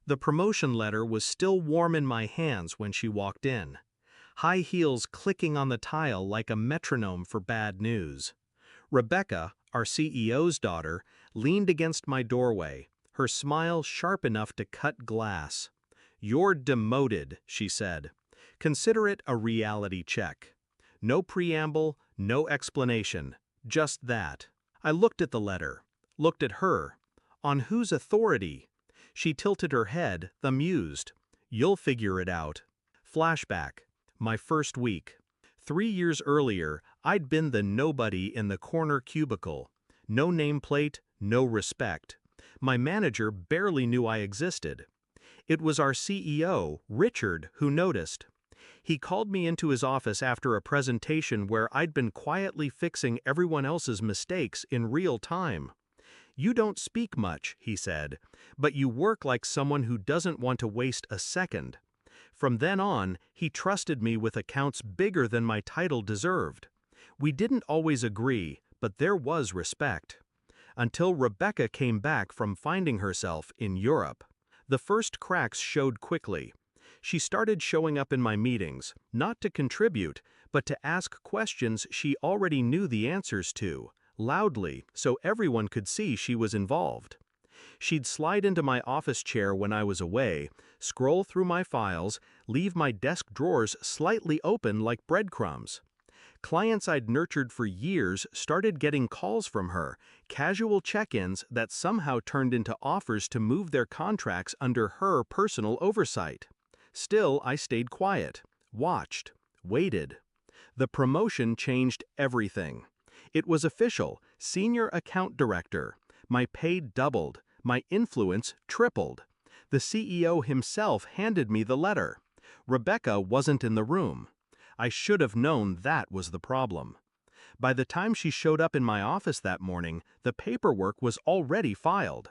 The promotion letter was still warm in my hands when she walked in, high heels clicking on the tile like a metronome for bad news. Rebecca, our CEO's daughter, leaned against my doorway, her smile sharp enough to cut glass. "You're demoted," she said. "Consider it a reality check." No preamble, no explanation, just that. I looked at the letter, looked at her. On whose authority? She tilted her head, amused. "You'll figure it out." Flashback. My first week. 3 years earlier, I'd been the nobody in the corner cubicle. No nameplate, no respect. My manager barely knew I existed. It was our CEO, Richard, who noticed. He called me into his office after a presentation where I'd been quietly fixing everyone else's mistakes in real time. "You don't speak much," he said, "but you work like someone who doesn't want to waste a second." From then on, he trusted me with accounts bigger than my title deserved. We didn't always agree, but there was respect. Until Rebecca came back from finding herself in Europe. The first cracks showed quickly. She started showing up in my meetings, not to contribute, but to ask questions she already knew the answers to, loudly, so everyone could see she was involved. She'd slide into my office chair when I was away, scroll through my files, leave my desk drawers slightly open like breadcrumbs. Clients I'd nurtured for years started getting calls from her, casual check-ins that somehow turned into offers to move their contracts under her personal oversight. Still, I stayed quiet, watched, waited. The promotion changed everything. It was official, senior account director. My pay doubled, my influence tripled. The CEO himself handed me the letter. Rebecca wasn't in the room. I should have known that was the problem. By the time she showed up in my office that morning, the paperwork was already filed.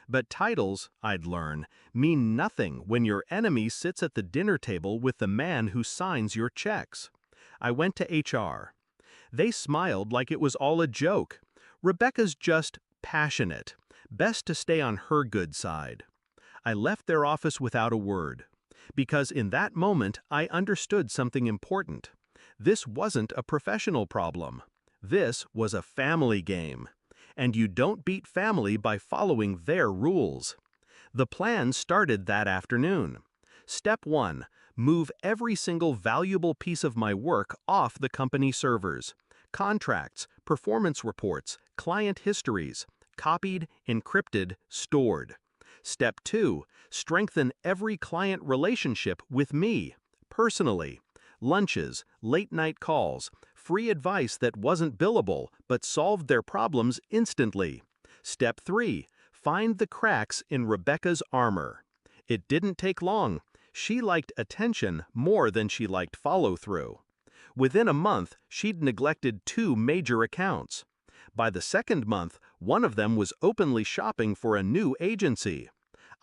But titles, I'd learn, mean nothing when your enemy sits at the dinner table with the man who signs your checks. I went to HR. They smiled like it was all a joke. "Rebecca's just passionate. Best to stay on her good side." I left their office without a word. Because in that moment, I understood something important. This wasn't a professional problem. This was a family game. And you don't beat family by following their rules. The plan started that afternoon. Step 1. Move every single valuable piece of my work off the company servers. Contracts, performance reports, client histories. Copied, encrypted, stored. Step 2. Strengthen every client relationship with me, personally. Lunches, late-night calls, free advice that wasn't billable but solved their problems instantly. Step 3. Find the cracks in Rebecca's armor. It didn't take long. She liked attention more than she liked follow-through. Within a month, she'd neglected 2 major accounts. By the second month, one of them was openly shopping for a new agency.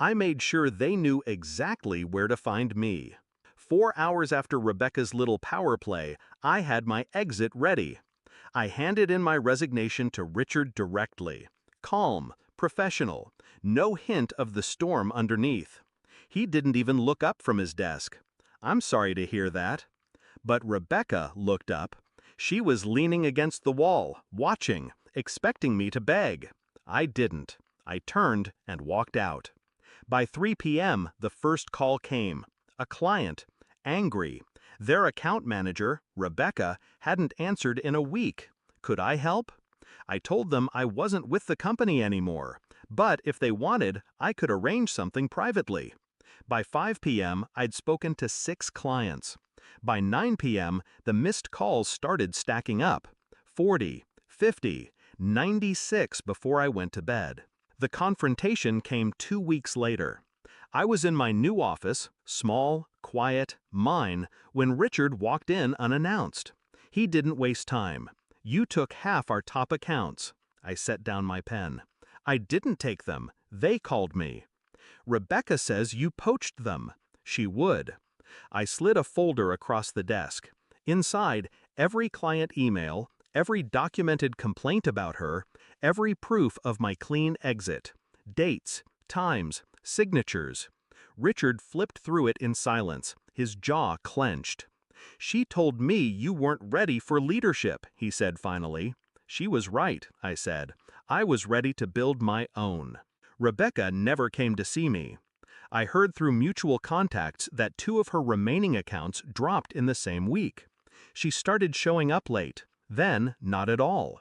I made sure they knew exactly where to find me. 4 hours after Rebecca's little power play, I had my exit ready. I handed in my resignation to Richard directly. Calm, professional, no hint of the storm underneath. He didn't even look up from his desk. "I'm sorry to hear that." But Rebecca looked up. She was leaning against the wall, watching, expecting me to beg. I didn't. I turned and walked out. By 3 p.m., the first call came. A client, angry. Their account manager, Rebecca, hadn't answered in a week. Could I help? I told them I wasn't with the company anymore, but if they wanted, I could arrange something privately. By 5 p.m., I'd spoken to 6 clients. By 9 p.m., the missed calls started stacking up. 40, 50, 96 before I went to bed. The confrontation came 2 weeks later. I was in my new office, small, quiet, mine, when Richard walked in unannounced. He didn't waste time. "You took half our top accounts." I set down my pen. "I didn't take them. They called me." "Rebecca says you poached them." She would. I slid a folder across the desk. Inside, every client email, every documented complaint about her, every proof of my clean exit. Dates, times, signatures. Richard flipped through it in silence, his jaw clenched. "She told me you weren't ready for leadership," he said finally. "She was right," I said. "I was ready to build my own." Rebecca never came to see me. I heard through mutual contacts that 2 of her remaining accounts dropped in the same week. She started showing up late, then not at all.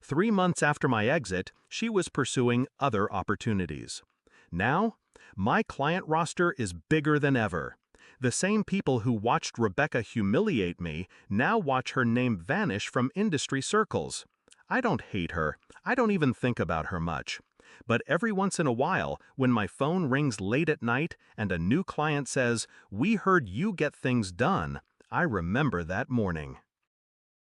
3 months after my exit, she was pursuing other opportunities. Now, my client roster is bigger than ever. The same people who watched Rebecca humiliate me now watch her name vanish from industry circles. I don't hate her. I don't even think about her much. But every once in a while, when my phone rings late at night and a new client says, "We heard you get things done," I remember that morning.